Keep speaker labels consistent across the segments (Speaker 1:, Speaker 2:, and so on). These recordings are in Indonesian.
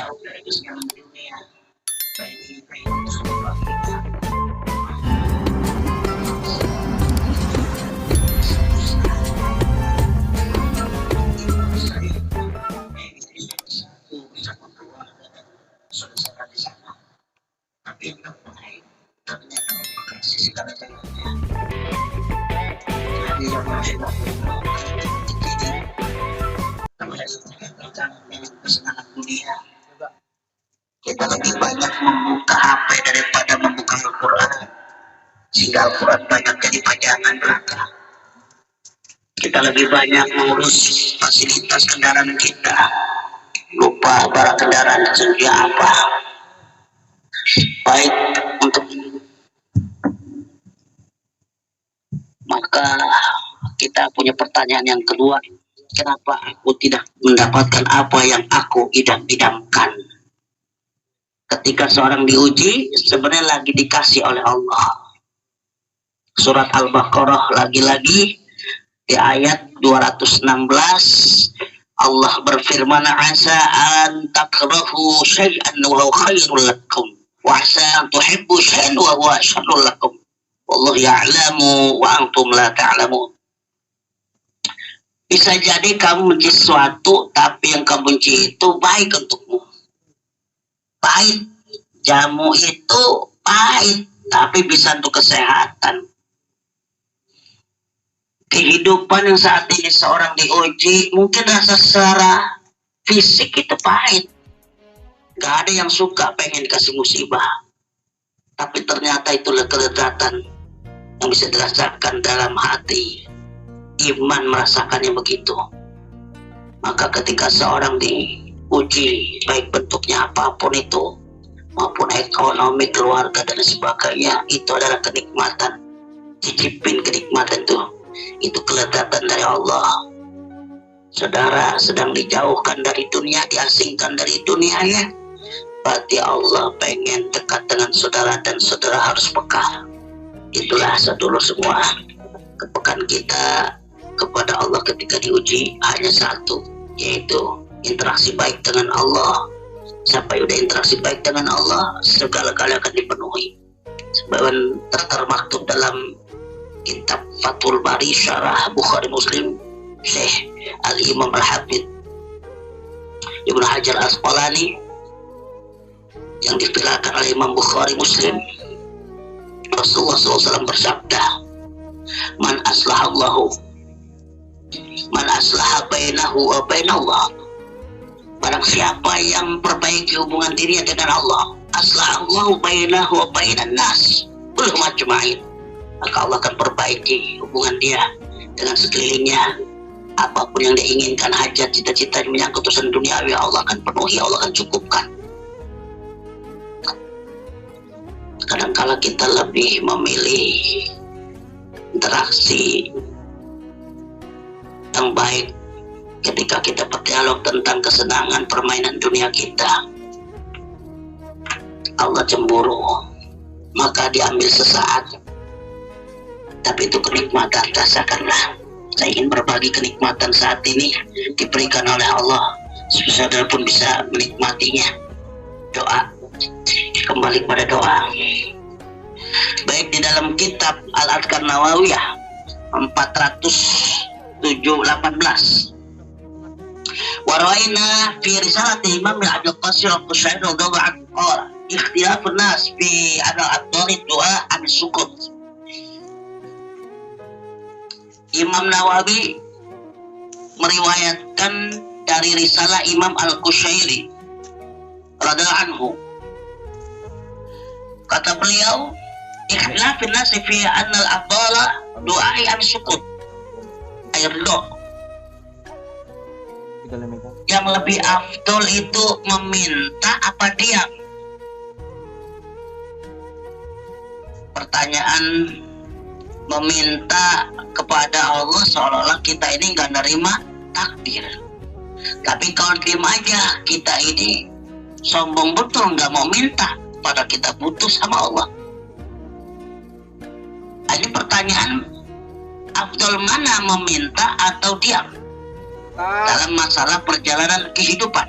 Speaker 1: jauh dari kesenangan dunia. Baik itu sebuah kita. Sudah di sana, tapi yang terbaik ternyata kasih segala galanya. Jadi yang masih tentang kesenangan dunia, kita lebih banyak membuka HP daripada membuka Al-Quran, sehingga Al-Quran banyak jadi pajangan belaka. Kita lebih banyak mengurus fasilitas kendaraan kita, lupa barang kendaraan sedia apa. Baik untuk maka kita punya pertanyaan yang kedua, kenapa aku tidak mendapatkan apa yang aku idam-idamkan? Ketika seorang diuji, sebenarnya lagi dikasih oleh Allah. Surat Al-Baqarah lagi-lagi di ayat 216 Allah berfirman, asa an takrahu syai'an wa huwa khairul lakum wa asa an tuhibbu syai'an wa huwa syarrul lakum wallahu ya'lamu wa antum la ta'lamun. Bisa jadi kamu benci sesuatu, tapi yang kamu benci itu baik untukmu. Pahit, jamu itu pahit, tapi bisa untuk kesehatan. Kehidupan yang saat ini seorang diuji, mungkin rasa secara fisik itu pahit. Gak ada yang suka pengen dikasih musibah. Tapi ternyata itulah kelezatan yang bisa dirasakan dalam hati. Iman merasakannya begitu. Maka ketika seorang diuji, baik bentuknya apapun itu, maupun ekonomi, keluarga, dan sebagainya, itu adalah kenikmatan. Cicipin kenikmatan itu kelezatan dari Allah. Saudara sedang dijauhkan dari dunia, diasingkan dari dunia, ya, berarti Allah pengen dekat dengan saudara, dan saudara harus peka. Itulah sedulur semua, kepekaan kita kepada Allah ketika diuji hanya satu, yaitu interaksi baik dengan Allah. Sampai udah interaksi baik dengan Allah, segala-galanya akan dipenuhi. Sebab termaktub dalam kitab Fathul Bari Syarah Bukhari Muslim Syekh Al-Imam Al-Hafidh Ibnu Hajar Al-Asqalani yang difilakan oleh Imam Bukhari Muslim, Rasulullah SAW bersabda, man aslaha bainahu wa bainallah, barang siapa yang memperbaiki hubungan dirinya dengan Allah, aslahallahu bainahu wa bainan nas kullu majma'in, maka Allah akan perbaiki hubungan dia dengan sekelilingnya. Apapun yang dia inginkan, hajat, cita-cita menyangkut urusan duniawi, Allah akan penuhi, Allah akan cukupkan. Kadang-kala kita lebih memilih interaksi yang baik ketika kita berdialog tentang kesenangan permainan dunia kita. Allah cemburu, maka diambil sesaat. Tapi itu kenikmatan, rasakanlah. Saya ingin berbagi kenikmatan saat ini diberikan oleh Allah, saudara pun bisa menikmatinya. Doa, kembali pada doa. Baik di dalam kitab Al-Adhkar Nawawiyah 418, warawaina fi risalati Imam Abdul Qasim Al-Qushairi radhiyallahu anhu qala ikhtilafun nas fi al-adhari doa an-sukut. Imam Nawawi meriwayatkan dari risalah Imam Al-Qushairi radhiyallahu anhu, kata beliau, ikhtilafun nas fi al-adhara doa an-sukut, air do. Yang lebih afdol itu meminta apa diam? Pertanyaan meminta kepada Allah seolah-olah kita ini nggak nerima takdir. Tapi kalau terima aja, kita ini sombong betul, nggak mau minta, pada kita butuh sama Allah. Ini pertanyaan, afdol mana, meminta atau diam dalam masalah perjalanan kehidupan?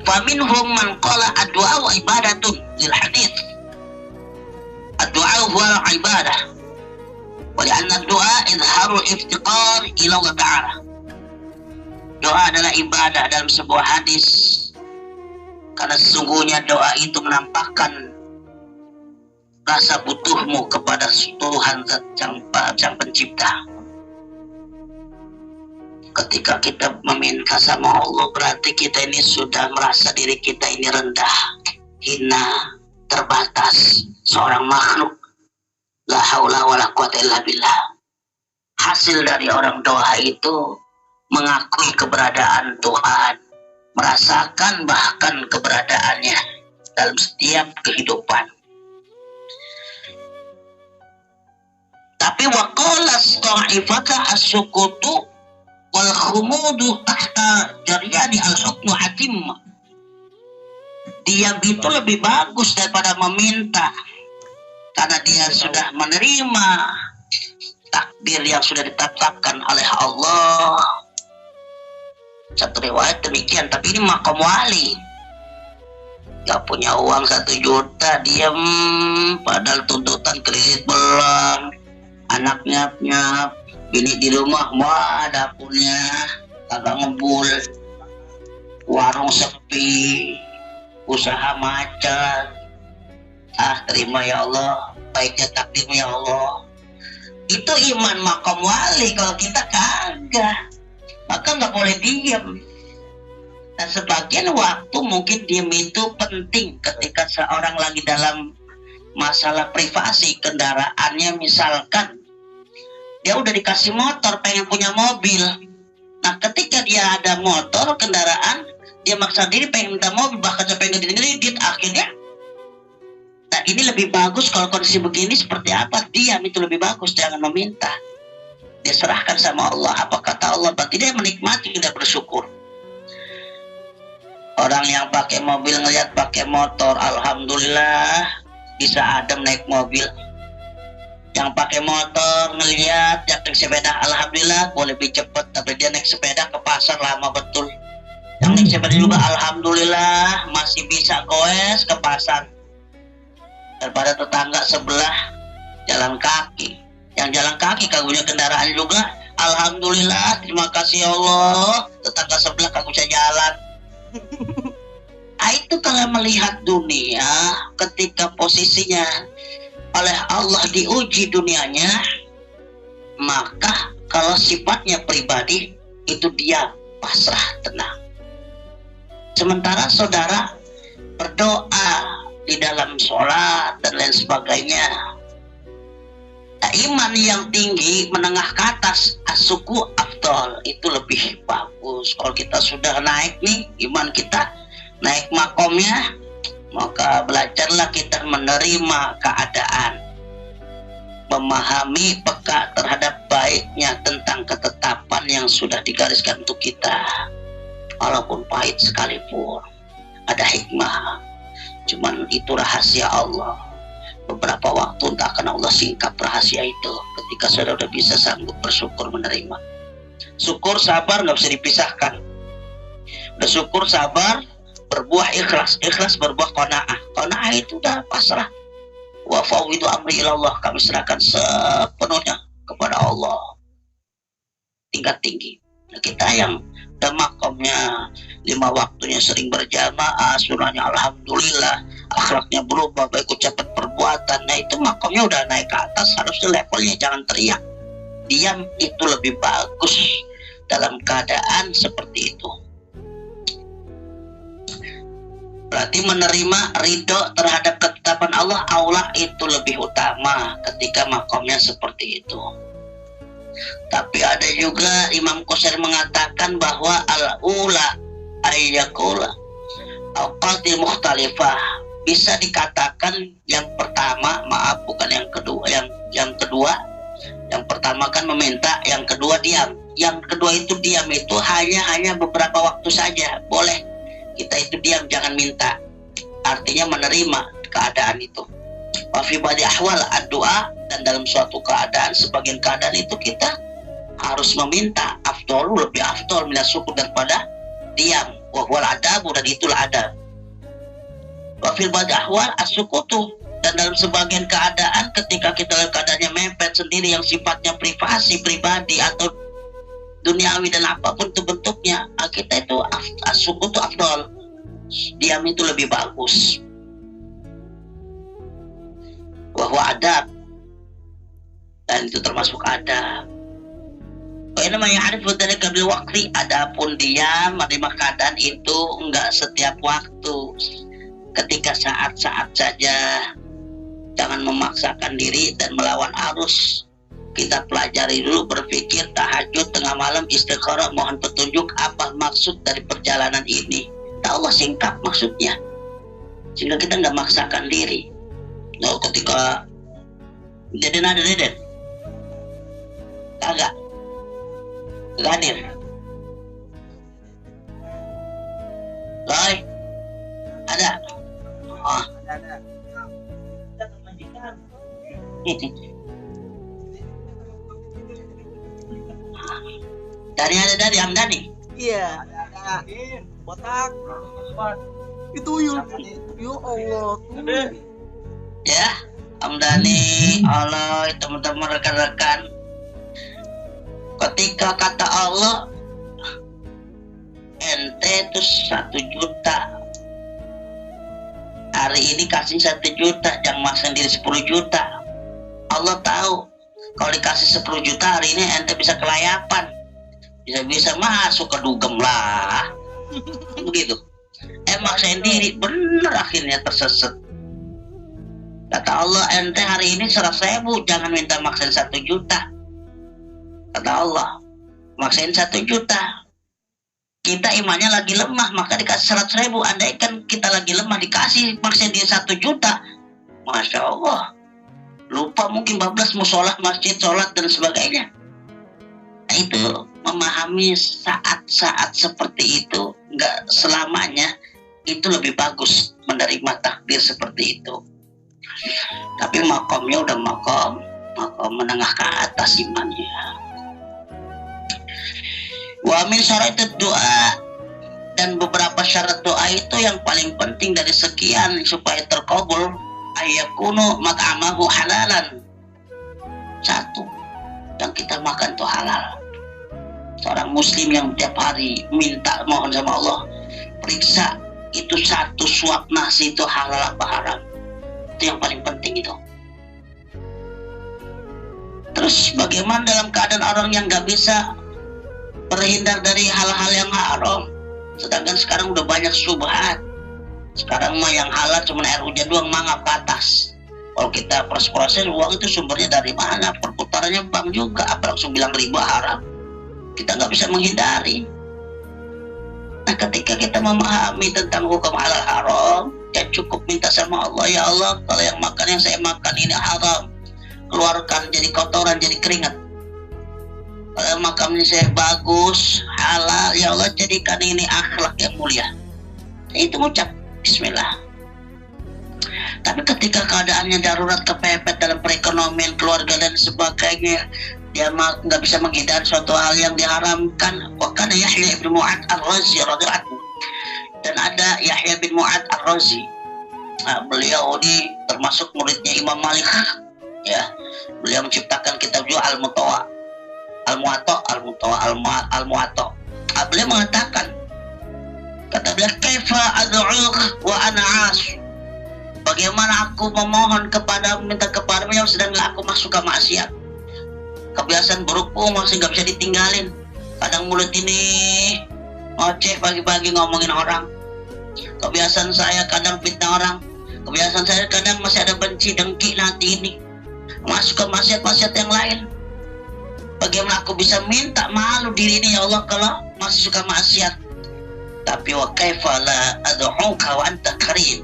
Speaker 1: Faminhum man qala ad-du'a wa ibadatun lil hadits. Ad-du'a huwa ibadah. Wa li'anna ad-du'a izharul iftiqar ila Allah Ta'ala. Doa adalah ibadah dalam sebuah hadis. Karena sesungguhnya doa itu menampakkan rasa butuhmu kepada Tuhan Sang Pencipta. Ketika kita meminta sama Allah, berarti kita ini sudah merasa diri kita ini rendah, hina, terbatas, seorang makhluk. La haula wala quwata illa billah. Hasil dari orang doa itu mengakui keberadaan Tuhan, merasakan bahkan keberadaannya dalam setiap kehidupan. Tapi waqala as-ta'ifata as-sukutu wal khumudu tahta jariyani al-hukmu hatim. Diam itu lebih bagus daripada meminta, karena dia sudah menerima takdir yang sudah ditetapkan oleh Allah. Satu riwayat demikian. Tapi ini makom wali, gak punya uang 1 juta, diam, padahal tuntutan kredit belum, anaknya nyap, bini di rumah wah dapurnya kagak ngebul, warung sepi, usaha macet. Terima ya Allah, baiknya takdirmu ya Allah. Itu iman makom wali. Kalau kita kagak, maka nggak boleh diam. Dan sebagian waktu mungkin diam itu penting ketika seorang lagi dalam masalah privasi kendaraannya. Misalkan dia udah dikasih motor, pengen punya mobil. Nah ketika dia ada motor, kendaraan, dia maksa diri pengen minta mobil, bahkan sampai ngedit-ngedit. Akhirnya, nah ini lebih bagus kalau kondisi begini seperti apa? Diam itu lebih bagus, jangan meminta. Dia serahkan sama Allah. Apa kata Allah? Berarti dia menikmati, tidak bersyukur. Orang yang pakai mobil ngeliat pakai motor, alhamdulillah bisa adem naik mobil. Yang pakai motor ngeliat yang naik sepeda, alhamdulillah boleh lebih cepat. Tapi dia naik sepeda ke pasar lama betul. Yang naik sepeda juga alhamdulillah masih bisa goes ke pasar, daripada tetangga sebelah jalan kaki. Yang jalan kaki kagak punya kendaraan juga, alhamdulillah, terima kasih ya Allah, tetangga sebelah kagak bisa jalan. Itu kalau melihat dunia, ketika posisinya oleh Allah diuji dunianya, maka kalau sifatnya pribadi itu dia pasrah, tenang. Sementara saudara berdoa di dalam sholat dan lain sebagainya, nah, iman yang tinggi menengah ke atas, asuku afdol, itu lebih bagus. Kalau kita sudah naik nih, iman kita naik makomnya, maka belajarlah kita menerima keadaan, memahami peka terhadap baiknya tentang ketetapan yang sudah digariskan untuk kita. Walaupun pahit sekalipun, ada hikmah. Cuman itu rahasia Allah. Beberapa waktu entah akan Allah singkap rahasia itu ketika saudara udah bisa sanggup bersyukur menerima. Syukur sabar nggak bisa dipisahkan. Udah syukur sabar berbuah ikhlas, ikhlas berbuah qanaah. Qanaah itu udah pasrah. Wa fawwidu amri ilallah, kami serahkan sepenuhnya kepada Allah. Tingkat tinggi. Nah, kita yang udah makomnya 5 waktunya sering berjamaah, sunnahnya alhamdulillah, akhlaknya berubah, baik ucapan perbuatan, nah itu makomnya udah naik ke atas, harusnya levelnya jangan teriak. Diam itu lebih bagus dalam keadaan seperti itu. Berarti menerima ridho terhadap ketetapan Allah, Allah itu lebih utama ketika makomnya seperti itu. Tapi ada juga Imam Qushairi mengatakan bahwa al-ula ayyakula al-qadil mukhtalifah, bisa dikatakan yang pertama, maaf bukan yang kedua, yang kedua, yang pertama kan meminta, yang kedua diam. Yang kedua itu diam itu hanya beberapa waktu saja, boleh kita itu diam, jangan minta, artinya menerima keadaan itu. Wa fi ba'di ahwal ad-du'a, dan dalam suatu keadaan, sebagian keadaan itu kita harus meminta, afdol, lebih afdol minas syukur daripada diam. wal adabu, dan itulah adab. Wa fil ba'd ahwal as-sukutu, dan dalam sebagian keadaan ketika kita dalam keadaannya mepet sendiri yang sifatnya privasi, pribadi atau duniawi dan apapun itu bentuknya, kita itu as-sukutu afdal, diam itu lebih bagus. Wa huwa adab, dan itu termasuk adab. Ini namanya hadis dari kabil waktu. Adapun diam menerima keadaan itu enggak setiap waktu, ketika saat-saat saja. Jangan memaksakan diri dan melawan arus. Kita pelajari dulu, berpikir, tahajud tengah malam, istikharah, mohon petunjuk apa maksud dari perjalanan ini. Allah singkap maksudnya, sehingga kita nggak maksakan diri. Nah, ketika Deden ada Deden kagak hadir, Roy ada, oh ada. Dari Hamdani.
Speaker 2: Iya. Botak. Itu yuk Allah.
Speaker 1: Ya, Hamdani, Allah, teman-teman rekan-rekan. Ketika kata Allah, ente itu 1 juta. Hari ini kasih 1 juta, jangan maksain diri 10 juta. Allah tahu kalau dikasih 10 juta hari ini ente bisa kelayapan, bisa masuk ke dugem lah. Begitu. Maksain diri, bener akhirnya tersesat. Kata Allah, ente hari ini 100.000, jangan minta maksain 1 juta. Kata Allah, maksain 1 juta. Kita imannya lagi lemah, maka dikasih 100.000. Andaikan kita lagi lemah, dikasih maksain dia 1 juta, Masya Allah, lupa mungkin bablas mau sholat masjid, sholat dan sebagainya. Nah, itu memahami saat-saat seperti itu, nggak selamanya itu lebih bagus menerima takdir seperti itu. Tapi makomnya udah makom menengah ke atas imannya. Wa min syarat doa, dan beberapa syarat doa itu yang paling penting dari sekian supaya terkabul, ayakunu mat'amahu halalan. 1, yang kita makan itu halal. Seorang muslim yang tiap hari minta mohon sama Allah, periksa itu 1 suap nasi itu halal apa haram. Itu yang paling penting itu. Terus bagaimana dalam keadaan orang yang gak bisa terhindar dari hal-hal yang haram, sedangkan sekarang udah banyak syubhat. Sekarang mah yang halal cuma air hujan doang, mangap ke atas. Kalau kita proses uang itu sumbernya dari mana, perputarannya bank juga, apa langsung bilang riba haram. Kita nggak bisa menghindari. Nah, ketika kita memahami tentang hukum halal haram, ya cukup minta sama Allah, ya Allah, kalau yang saya makan ini haram, keluarkan jadi kotoran, jadi keringat. Kalau makamnya saya bagus, halal, ya Allah jadikan ini akhlak yang mulia. Itu ngucap bismillah. Tapi ketika keadaannya darurat, kepepet dalam perekonomian keluarga dan sebagainya, dia nggak bisa menghindari suatu hal yang diharamkan. Wakana Yahya bin Mu'ad Ar-Razi radhiyallahu anhu, dan ada Yahya bin Mu'ad Ar-Razi. Nah, beliau ini termasuk muridnya Imam Malik. Ya, beliau menciptakan kitab juga Al-Muwatta. Beliau mengatakan, kata beliau, kaifa ad'uka wa ana 'as. Bagaimana aku memohon kepada, minta kepadamu yang sedang aku masuk ke maksiat. Kebiasaan burukku masih nggak bisa ditinggalin. Kadang mulut ini ngoceh pagi-pagi ngomongin orang. Kebiasaan saya kadang fitnah orang. Kebiasaan saya kadang masih ada benci, dengki, nanti ini masuk ke maksiat-maksiat yang lain. Bagaimana aku bisa minta malu diri ini ya Allah kalau masih suka maksiat. Tapi wa kaifa la ad'uka wa anta karim.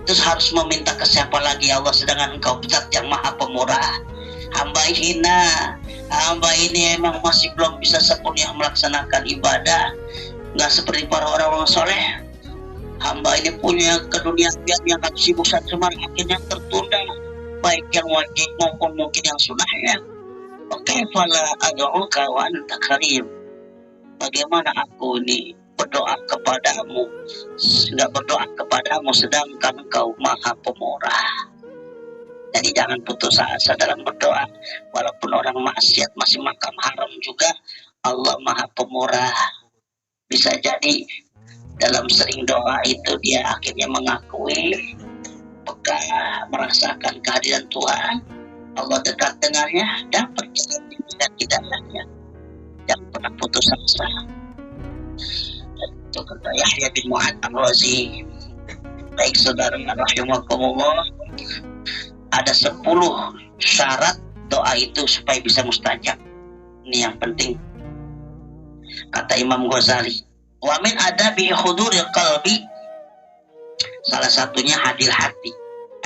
Speaker 1: Terus harus meminta ke siapa lagi ya Allah, sedangkan Engkau Zat yang Maha Pemurah. Hamba hina, hamba ini emang masih belum bisa sempurna melaksanakan ibadah, nggak seperti para orang-orang soleh. Hamba ini punya keduniaan yang harus sibuk saat semakin akhirnya tertunda, baik yang wajib maupun mungkin yang sunnahnya. Oke, fala ad'uka wa anta karim. Bagaimana aku ini berdoa kepadamu sedangkan Engkau Maha Pemurah. Jadi jangan putus asa dalam berdoa. Walaupun orang maksiat masih makam haram juga, Allah Maha Pemurah. Bisa jadi dalam sering doa itu dia akhirnya mengakui, merasakan kehadiran Tuhan. Allah dekat dengannya, dapat dan hidayahnya. Jangan pernah putus asa. Itu kata Yahya bin Mu'ad Ar-Razi. Baik saudara rahimakumullah, ada 10 syarat doa itu supaya bisa mustajab. Ini yang penting. Kata Imam Ghazali, wa min adabi huduril qalbi, salah satunya hadir hati.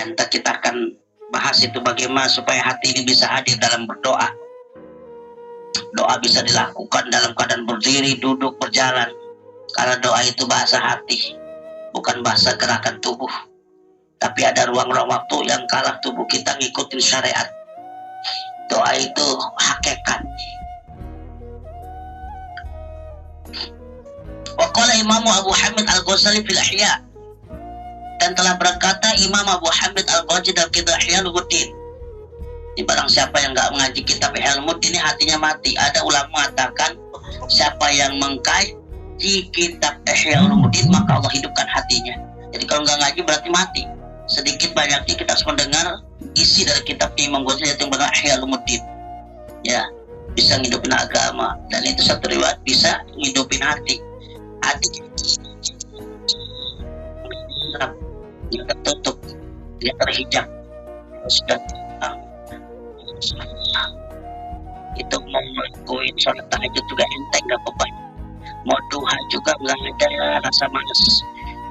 Speaker 1: Nanti kita akan bahas itu bagaimana supaya hati ini bisa hadir dalam berdoa. Doa bisa dilakukan dalam keadaan berdiri, duduk, berjalan. Karena doa itu bahasa hati, bukan bahasa gerakan tubuh. Tapi ada ruang-ruang waktu yang kalah tubuh kita ngikutin syariat. Doa itu hakikat. Waqala Imam Abu Hamid Al-Ghazali fil Ihya, dan telah berkata Imam Abu Hamid Al-Ghazali dalam kitab Ihya Ulumuddin, di barang siapa yang nggak mengaji kitab Ihya Ulumuddin ini hatinya mati. Ada ulama mengatakan siapa yang mengkaji kitab Ihya Ulumuddin maka Allah hidupkan hatinya. Jadi kalau nggak ngaji berarti mati. Sedikit banyaknya kita harus mendengar isi dari kitab Imam Ghazali yang bernama Ihya Ulumuddin. Ya, bisa ngidupin agama, dan itu satu riwayat bisa ngidupin hati. Hati dia tertutup, dia terhijab, sudah itu mau melakukan sholat tahajud juga enteng, nggak beban. Mau duha juga nggak ada rasa malas.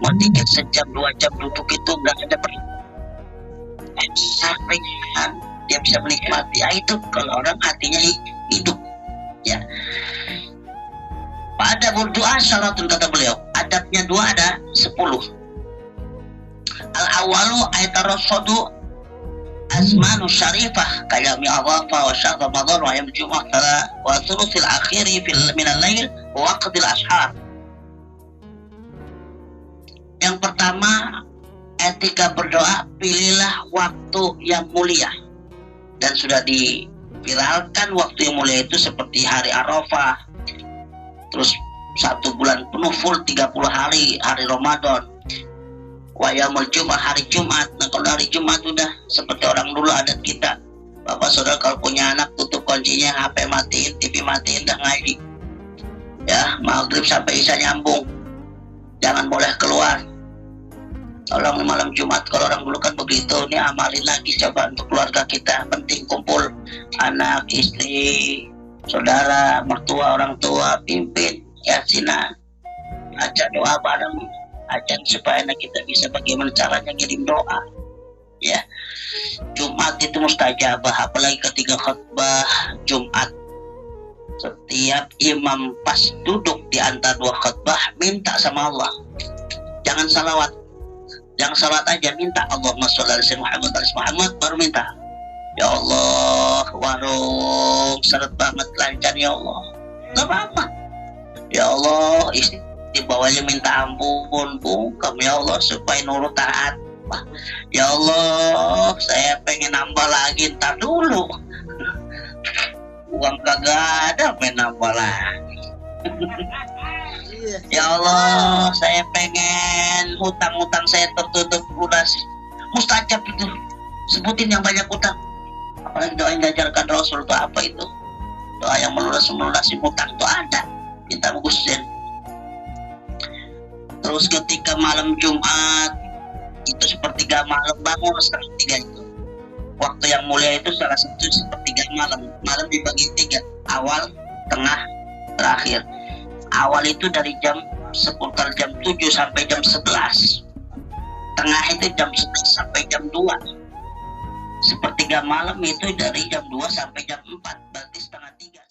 Speaker 1: Mau 3 jam 2 jam duduk itu nggak ada ringan, dia bisa menikmati. Itu kalau orang hatinya hidup, ya. Pada berdoa syaratun, kata beliau, adabnya 2 ada 10. Al-awalu aytarasadu asmanu syarifah kayami awafa wa syahra Ramadan wa ayam Jum'ah wa thuluthil akhiri minal lail wa waqtil ashar. Yang pertama, etika berdoa, pilihlah waktu yang mulia. Dan sudah diviralkan waktu yang mulia itu seperti hari Arafah, terus 1 bulan penuh full 30 hari, hari Ramadan, wayamul Jumat, hari Jumat. Nah kalau hari Jumat udah seperti orang dulu adat kita, bapak saudara kalau punya anak tutup kuncinya, HP matiin, TV matiin, dah ngaji ya, maghrib sampai isya nyambung, jangan boleh keluar. Tolong malam Jumat, kalau orang dulu kan begitu, ini amalin lagi coba untuk keluarga kita. Penting kumpul anak, istri, saudara, mertua, orang tua, pimpin, yasinan, aja doa bareng, aja supaya kita bisa bagaimana caranya ngirim doa. Ya, Jumat itu mustajabah, apalagi ketika khutbah Jumat. Setiap imam pas duduk di antara 2 khutbah minta sama Allah, jangan salawat. Jangan salat aja, minta Allahumma sholli ala sayyidina Muhammad, baru minta. Ya Allah, warung seret banget lancar ya Allah, nggak apa-apa. Ya Allah, istri bawahnya minta ampun, bungkam ya Allah supaya nurut taat. Ya Allah, saya pengen nambah lagi, ntar dulu. Uang kagak ada, pengen nambah lagi. Ya Allah, saya pengen hutang-hutang saya tertutup lunasi. Mustajab itu, sebutin yang banyak hutang. Apalagi doa yang diajarkan Rasul itu apa itu? Doa yang melunasi hutang itu ada. Kita bagusin. Terus ketika malam Jumat itu sepertiga malam, bangun setengah 3 itu. Waktu yang mulia itu salah satu sepertiga malam. Malam dibagi 3, awal, tengah, terakhir. Awal itu dari seputar jam 7 sampai jam 11. Tengah itu jam 11 sampai jam 2. Sepertiga malam itu dari jam 2 sampai jam 4. Berarti setengah 3.